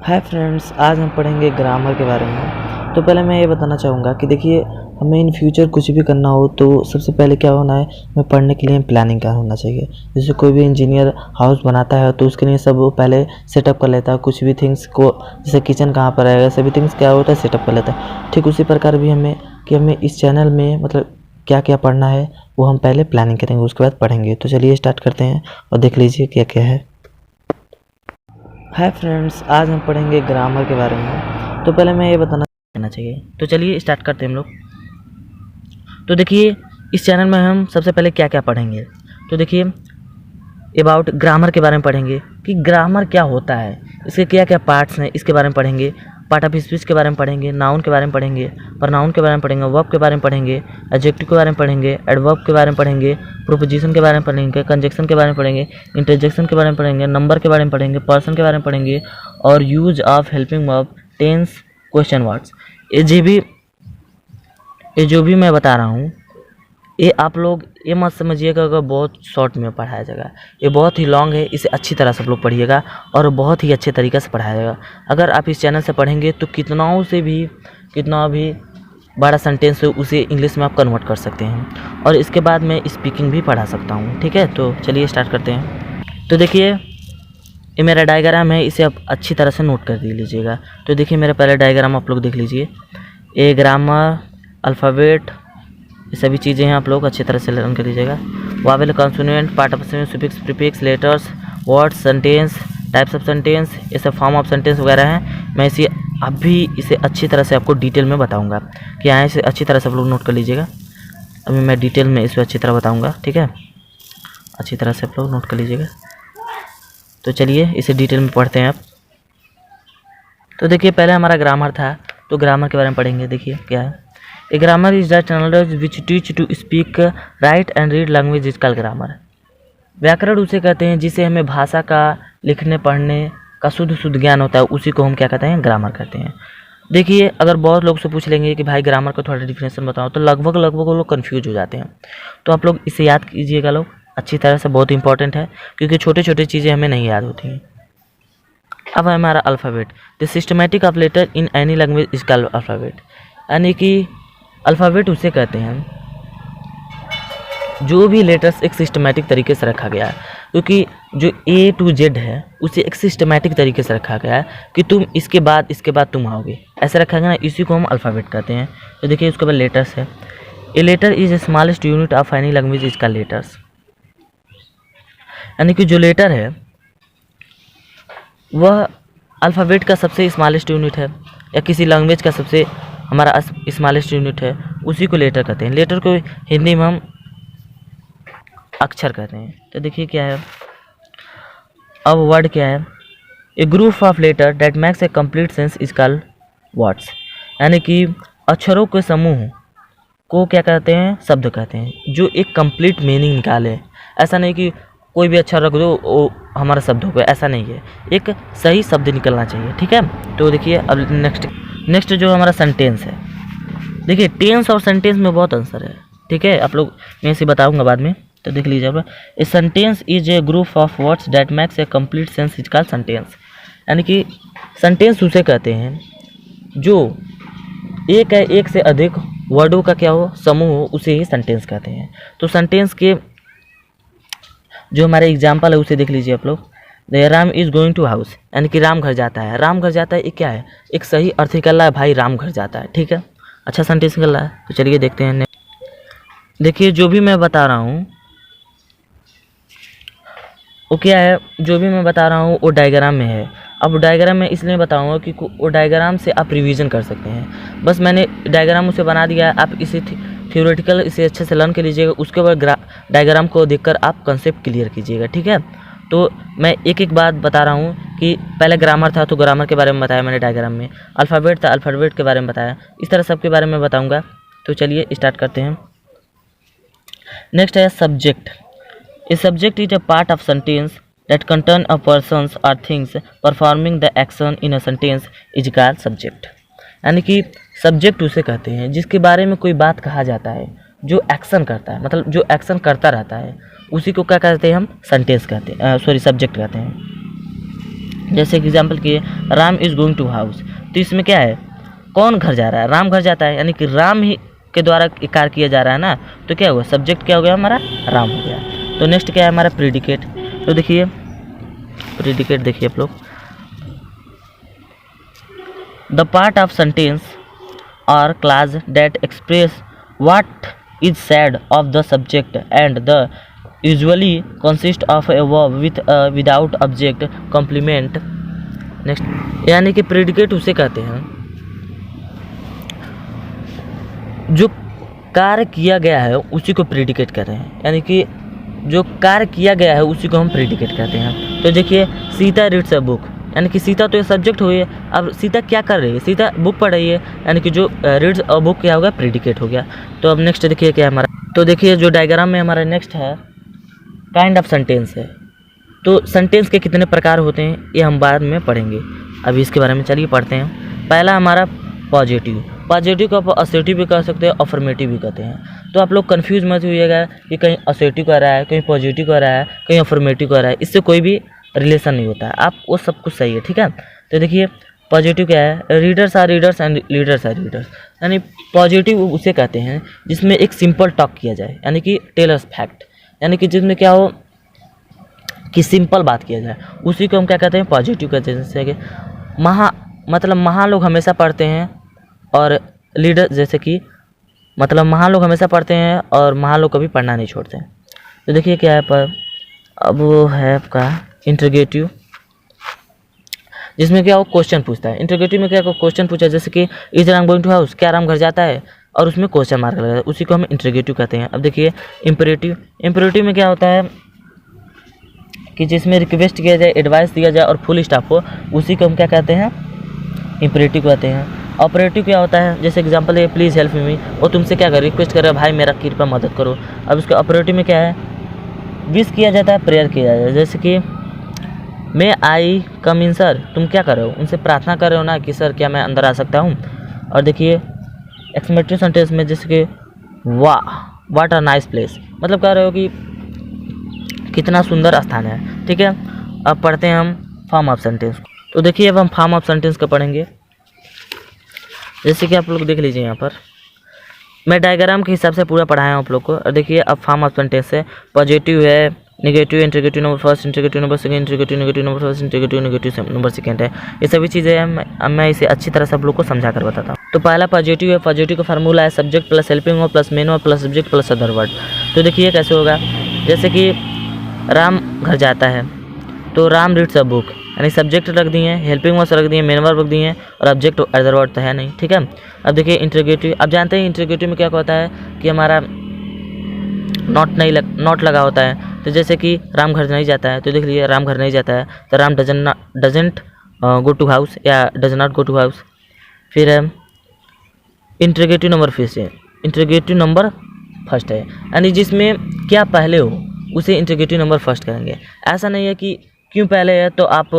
Hi friends, आज हम पढ़ेंगे ग्रामर के बारे में। तो पहले मैं ये बताना चाहूँगा कि देखिए, हमें इन फ्यूचर कुछ भी करना हो तो सबसे पहले क्या होना है, हमें पढ़ने के लिए प्लानिंग का होना चाहिए। जैसे कोई भी इंजीनियर हाउस बनाता है तो उसके लिए सब वो पहले सेटअप कर लेता है कुछ भी थिंग्स को, जैसे किचन कहाँ पर आएगा, सभी थिंग्स क्या होता है सेटअप कर लेता है। ठीक उसी प्रकार भी हमें इस चैनल में मतलब क्या क्या पढ़ना है वो हम पहले प्लानिंग करेंगे, उसके बाद पढ़ेंगे। तो चलिए स्टार्ट करते हैं और देख लीजिए क्या क्या है। हाय फ्रेंड्स, आज हम पढ़ेंगे ग्रामर के बारे में। तो पहले मैं ये बताना चाहिए। तो चलिए स्टार्ट करते हैं हम लोग। तो देखिए, इस चैनल में हम सबसे पहले क्या क्या पढ़ेंगे। तो देखिए, अबाउट ग्रामर के बारे में पढ़ेंगे कि ग्रामर क्या होता है, इसके क्या क्या पार्ट्स हैं, इसके बारे में पढ़ेंगे। पार्ट ऑफ स्पीच के बारे में पढ़ेंगे, नाउन के बारे में पढ़ेंगे, प्रनाउन के बारे में पढ़ेंगे, वर्ब के बारे में पढ़ेंगे, एडजेक्टिव के बारे में पढ़ेंगे, एडवर्ब के बारे में पढ़ेंगे, प्रोपोजिशन के बारे में पढ़ेंगे, कंजक्शन के बारे में पढ़ेंगे, इंटरजेक्शन के बारे में पढ़ेंगे, नंबर के बारे में पढ़ेंगे, पर्सन के बारे में पढ़ेंगे और use of helping verb, tense, question words. ये जो भी मैं बता रहा हूँ, ये आप लोग ये मत समझिएगा कि बहुत शॉर्ट में पढ़ाया जाएगा। ये बहुत ही लॉन्ग है, इसे अच्छी तरह से आप लोग पढ़िएगा और बहुत ही अच्छे तरीके से पढ़ाया जाएगा। अगर आप इस चैनल से पढ़ेंगे तो कितना भी बड़ा सेंटेंस है उसे इंग्लिश में आप कन्वर्ट कर सकते हैं और इसके बाद मैं स्पीकिंग भी पढ़ा सकता हूँ। ठीक है, तो चलिए स्टार्ट करते हैं। तो देखिए, ये मेरा डायग्राम है, इसे आप अच्छी तरह से नोट कर लीजिएगा। तो देखिए, मेरा पहला डायग्राम आप लोग देख लीजिए। ये ग्रामर, अल्फ़ाबेट, ये सभी चीज़ें हैं, आप लोग अच्छी तरह से लर्न कर लीजिएगा। Wavell, consonant, part of speech, suffix, prefix, letters, words, sentence, types of sentence, ये सब फॉर्म ऑफ सेंटेंस वगैरह हैं। मैं इसे अच्छी तरह से आपको डिटेल में बताऊंगा कि यहाँ इसे अच्छी तरह से आप लोग नोट कर लीजिएगा। अभी मैं डिटेल में इसे अच्छी तरह बताऊंगा। ठीक है, अच्छी तरह से आप लोग नोट कर लीजिएगा। तो चलिए इसे डिटेल में पढ़ते हैं आप। तो देखिए, पहले हमारा ग्रामर था, तो ग्रामर के बारे में पढ़ेंगे। देखिए क्या है। A grammar is that knowledge which teach to speak, write and read language is called grammar। व्याकरण उसे कहते हैं जिसे हमें भाषा का लिखने पढ़ने का शुद्ध ज्ञान होता है, उसी को हम क्या कहते हैं, ग्रामर कहते हैं। देखिए, अगर बहुत लोग से पूछ लेंगे कि भाई ग्रामर का थोड़ा डिफिनेशन बताओ, तो लगभग वो लोग कन्फ्यूज हो जाते हैं। तो आप लोग इसे याद कीजिएगा लोग अच्छी तरह से, बहुत इंपॉर्टेंट है क्योंकि छोटी छोटी चीज़ें हमें नहीं याद होती हैं। अब हमारा alphabet, the systematic of letter in any language is called alphabet. यानी कि अल्फ़ाबेट उसे कहते हैं जो भी लेटर्स एक सिस्टमेटिक तरीके से रखा गया है, क्योंकि जो A to Z है उसे एक सिस्टमेटिक तरीके से रखा गया है कि तुम इसके बाद तुम आओगे, ऐसे रखा गया ना, इसी को हम अल्फ़ाबेट कहते हैं। तो देखिए, उसके बाद लेटर्स है। A letter is a smallest unit of any language is called letters. यानी कि जो लेटर है वह अल्फ़ाबेट का सबसे स्मॉलेस्ट यूनिट है, या किसी लैंग्वेज का सबसे हमारा स्मॉलेस्ट यूनिट है, उसी को लेटर कहते हैं। लेटर को हिंदी में हम अक्षर कहते हैं। तो देखिए क्या है, अब वर्ड क्या है। A group of letter that makes a complete sense is called words. यानी कि अक्षरों के समूह को क्या कहते हैं, शब्द कहते हैं, जो एक कंप्लीट मीनिंग निकाले। ऐसा नहीं कि कोई भी अक्षर रख दो वो हमारा शब्द हो गया, ऐसा नहीं है, एक सही शब्द निकलना चाहिए। ठीक है, तो देखिए अब नेक्स्ट जो हमारा सेंटेंस है। देखिए, टेंस और सेंटेंस में बहुत अंतर है। ठीक है, आप लोग मैं इसे बताऊंगा बाद में, तो देख लीजिए आप। A sentence is a group of words that makes a complete sense is called sentence. यानी कि सेंटेंस उसे कहते हैं जो एक से अधिक वर्डों का क्या हो, समूह हो, उसे ही सेंटेंस कहते हैं। तो सेंटेंस के जो हमारे एग्जाम्पल है उसे देख लीजिए आप लोग। The Ram is going to house, यानी कि राम घर जाता है। राम घर जाता है, ये क्या है, एक सही अर्थ निकल रहा है, भाई राम घर जाता है। ठीक है, अच्छा सेंटेंस निकल रहा है। तो चलिए देखते हैं। देखिए, जो भी मैं बता रहा हूँ वो क्या है, जो भी मैं बता रहा हूँ वो डायग्राम में है। अब डायग्राम में इसलिए बताऊँगा कि वो डायग्राम से आप रिवीजन कर सकते हैं। बस मैंने डायग्राम उसे बना दिया है, आप इसे थ्योरेटिकल इसे अच्छे से लर्न कर लीजिएगा। उसके बाद डायग्राम को देखकर आप कंसेप्ट क्लियर कीजिएगा। ठीक है, तो मैं एक बात बता रहा हूँ कि पहले ग्रामर था तो ग्रामर के बारे में बताया मैंने डायग्राम में, अल्फ़ाबेट था अल्फ़ाबेट के बारे में बताया, इस तरह सबके बारे में बताऊँगा। तो चलिए स्टार्ट करते हैं। नेक्स्ट है subject. A subject is a part of sentence that contain a persons और things performing the action in a sentence is called subject. यानी कि सब्जेक्ट उसे कहते हैं जिसके बारे में कोई बात कहा जाता है, जो एक्शन करता है, मतलब जो एक्शन करता रहता है, उसी को क्या कहते हैं, हम सेंटेंस कहते हैं, सब्जेक्ट कहते हैं। जैसे एग्जाम्पल किए Ram is going to house, तो इसमें क्या है, कौन घर जा रहा है, राम घर जाता है, यानी कि राम ही के द्वारा कार्य किया जा रहा है ना, तो क्या हुआ, सब्जेक्ट क्या हो गया हमारा, राम हो गया। तो नेक्स्ट क्या है हमारा, प्रीडिकेट। तो देखिए प्रीडिकेट देखिए आप लोग, द पार्ट ऑफ सेंटेंस और clause that express what is said of the subject and the usually consist of a verb with without object complement। Next, यानी कि प्रेडिकेट उसे कहते हैं जो कार्य किया गया है उसी को प्रेडिकेट कहते हैं, यानी कि जो कार्य किया गया है उसी को हम प्रेडिकेट कहते हैं। तो देखिए सीता रीड्स अ बुक, यानी कि सीता तो ये सब्जेक्ट हुई है, अब सीता क्या कर रही है, सीता बुक पढ़ रही है, यानी कि जो रीड्स अ बुक क्या हो गया, प्रेडिकेट हो गया। तो अब नेक्स्ट देखिए क्या है हमारा, तो देखिए जो डायग्राम में हमारा नेक्स्ट है काइंड ऑफ सेंटेंस है। तो सेंटेंस के कितने प्रकार होते हैं ये हम बाद में पढ़ेंगे, अभी इसके बारे में चलिए पढ़ते हैं। पहला हमारा पॉजिटिव, पॉजिटिव को आप असर्टिव भी कह सकते हैं, अफर्मेटिव भी कहते हैं। तो आप लोग कंफ्यूज मत होइएगा कि कहीं असर्टिव कह रहा है, कहीं पॉजिटिव कह रहा है, कहीं अफर्मेटिव कह रहा है, इससे कोई भी रिलेशन नहीं होता है, आप वो सब कुछ सही है, ठीक है। तो देखिए पॉजिटिव क्या है, readers are readers and leaders are leaders, यानी पॉजिटिव उसे कहते हैं जिसमें एक सिंपल टॉक किया जाए, यानी कि टेलर्स फैक्ट, यानी कि जिसमें क्या हो कि सिंपल बात किया जाए, उसी को हम क्या कहते हैं, पॉजिटिव कहते हैं। जैसे कि मतलब महान लोग हमेशा पढ़ते हैं और लीडर, जैसे कि मतलब महान लोग हमेशा पढ़ते हैं और महान लोग कभी पढ़ना नहीं छोड़ते हैं। तो देखिए क्या है पर, अब वो है आपका इंटरोगेटिव, जिसमें क्या वो क्वेश्चन पूछता है। इंटरोगेटिव में क्या क्वेश्चन पूछा, जैसे कि is Ram going to house, क्या राम घर जाता है, और उसमें क्वेश्चन मार्क लगा है, उसी को हम इंटरोगेटिव कहते हैं। अब देखिए इम्परेटिव, इम्परेटिव में क्या होता है कि जिसमें रिक्वेस्ट किया जाए, एडवाइस दिया जाए और फुल स्टॉप हो, उसी को हम क्या कहते हैं, इम्परेटिव कहते हैं। ऑपरेटिव क्या होता है, जैसे एग्जांपल है प्लीज़ हेल्प मी, वो तुमसे क्या कर रिक्वेस्ट कर रहा है, भाई मेरा कृपया मदद करो। अब उसके ऑपरेटिव में क्या है, विश किया जाता है, प्रेयर किया जाता है, जैसे कि मैं आई कम इन सर, तुम क्या कर रहे हो, उनसे प्रार्थना कर रहे हो ना कि सर क्या मैं अंदर आ सकता हूँ। और देखिए एक्सक्लेमेटरी सेंटेंस में जैसे कि वाह व्हाट अ नाइस प्लेस, मतलब कह रहे हो कि कितना सुंदर स्थान है, ठीक है। अब पढ़ते हैं हम फॉर्म ऑफ सेंटेंस। तो देखिए अब हम फॉर्म ऑफ सेंटेंस का पढ़ेंगे, जैसे कि आप लोग देख लीजिए यहाँ पर मैं डायग्राम के हिसाब से पूरा पढ़ाया हूँ आप लोग को। और देखिए अब फॉर्म ऑफ सेंटेंस है, पॉजिटिव है, negative, interrogative number first, interrogative number second, interrogative negative number first, interrogative negative number second है। ये सभी चीज़ें अब मैं इसे अच्छी तरह से आप लोग को समझा कर बताता हूँ। तो पहला पॉजिटिव है, पॉजिटिव का फार्मूला है subject plus helping verb plus main verb plus subject plus other word. तो देखिए कैसे होगा, जैसे कि राम घर जाता है तो राम रीड्स अ बुक, यानी सब्जेक्ट रख दिए, हेल्पिंग वर्ब रख दिए, मेन वर्ब रख दिए और ऑब्जेक्ट अदर वर्ड तो है नहीं, ठीक है। अब देखिए इंटरोगेटिव, अब जानते हैं इंटरोगेटिव में क्या होता है कि हमारा नॉट लगा होता है। तो जैसे कि राम घर नहीं जाता है, तो देख लीजिए राम घर नहीं जाता है तो Ram doesn't go to house या does not go to house. फिर इंटरोगेटिव नंबर फर्स्ट है, इंटरोगेटिव नंबर फर्स्ट है, यानी जिसमें क्या पहले हो उसे इंटरोगेटिव नंबर फर्स्ट करेंगे। ऐसा नहीं है कि क्यों पहले है तो आप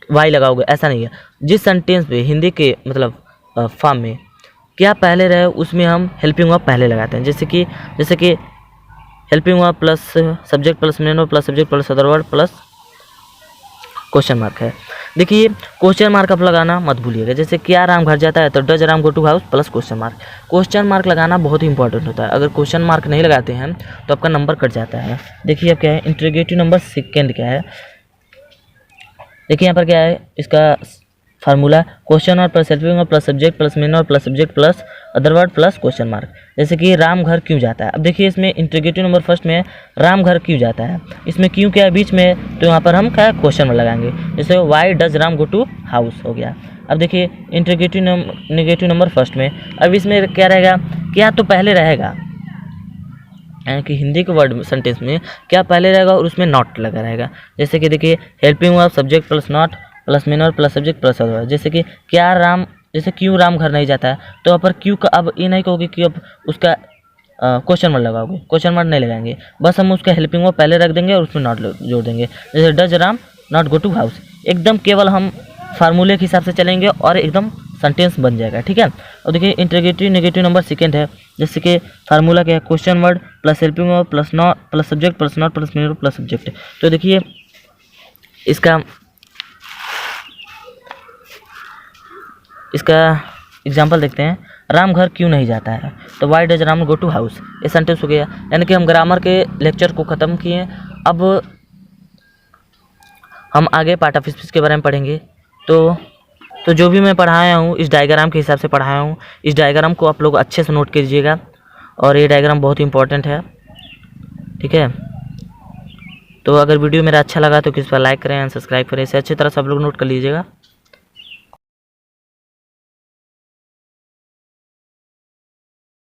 वाई लगाओगे, ऐसा नहीं है। जिस सेंटेंस पे हिंदी के मतलब फॉर्म में क्या पहले रहे उसमें हम हेल्पिंग वर्ब पहले लगाते हैं, जैसे कि helping verb plus subject plus main verb plus subject plus other word plus question mark है। देखिए क्वेश्चन मार्क आप लगाना मत भूलिएगा, जैसे क्या राम घर जाता है तो does Ram go to house plus question mark. Question mark लगाना बहुत ही इंपॉर्टेंट होता है, अगर क्वेश्चन मार्क नहीं लगाते हैं तो आपका नंबर कट जाता है। देखिए अब क्या है इंटरोगेटिव नंबर सेकेंड क्या है, देखिए यहाँ पर क्या है इसका फार्मूला, क्वेश्चन और plus helping verb plus subject plus main verb plus subject plus other word plus question mark. जैसे कि राम घर क्यों जाता है, अब देखिए इसमें इंटरोगेटिव नंबर फर्स्ट में राम घर क्यों जाता है, इसमें क्यों क्या है बीच में, तो यहाँ पर हम क्या क्वेश्चन मार्क लगाएंगे, जैसे why does Ram go to house हो गया। अब देखिए इंटरोगेटिव नेगेटिव नंबर फर्स्ट में, अब इसमें क्या रहेगा, क्या तो पहले रहेगा, यानी कि हिंदी के वर्ड सेंटेंस में क्या पहले रहेगा और उसमें नॉट लगा रहेगा। जैसे कि देखिए helping verb subject plus not plus main verb plus subject plus other word. जैसे कि क्या राम, जैसे क्यों राम घर नहीं जाता है, तो यहाँ पर क्यों का अब ये नहीं कहोगे कि अब उसका क्वेश्चन मार्क लगाओगे, क्वेश्चन मार्क नहीं लगाएंगे, बस हम उसका हेल्पिंग वर्ब पहले रख देंगे और उसमें नॉट जोड़ देंगे। जैसे does Ram not go to house, एकदम केवल हम फार्मूले के हिसाब से चलेंगे और एकदम सेंटेंस बन जाएगा, ठीक है। और देखिए इंटरोगेटिव नेगेटिव नंबर सेकंड है, जैसे कि फार्मूला क्या है question word plus helping verb plus not plus subject plus not plus main verb plus subject. तो देखिए इसका इसका एग्जाम्पल देखते हैं। राम घर क्यों नहीं जाता है, तो why does Ram go to house, ये सेंटेंस हो गया। यानी कि हम ग्रामर के लेक्चर को ख़त्म किए। अब हम आगे पार्ट ऑफ स्पीच के बारे में पढ़ेंगे। तो जो भी मैं पढ़ाया हूँ इस डायग्राम के हिसाब से पढ़ाया हूँ। इस डायग्राम को आप लोग अच्छे से नोट कीजिएगा और ये डायग्राम बहुत ही इंपॉर्टेंट है, ठीक है। तो अगर वीडियो मेरा अच्छा लगा तो किस पर लाइक करें एंड सब्सक्राइब करें, इसे अच्छी तरह सब लोग नोट कर लीजिएगा।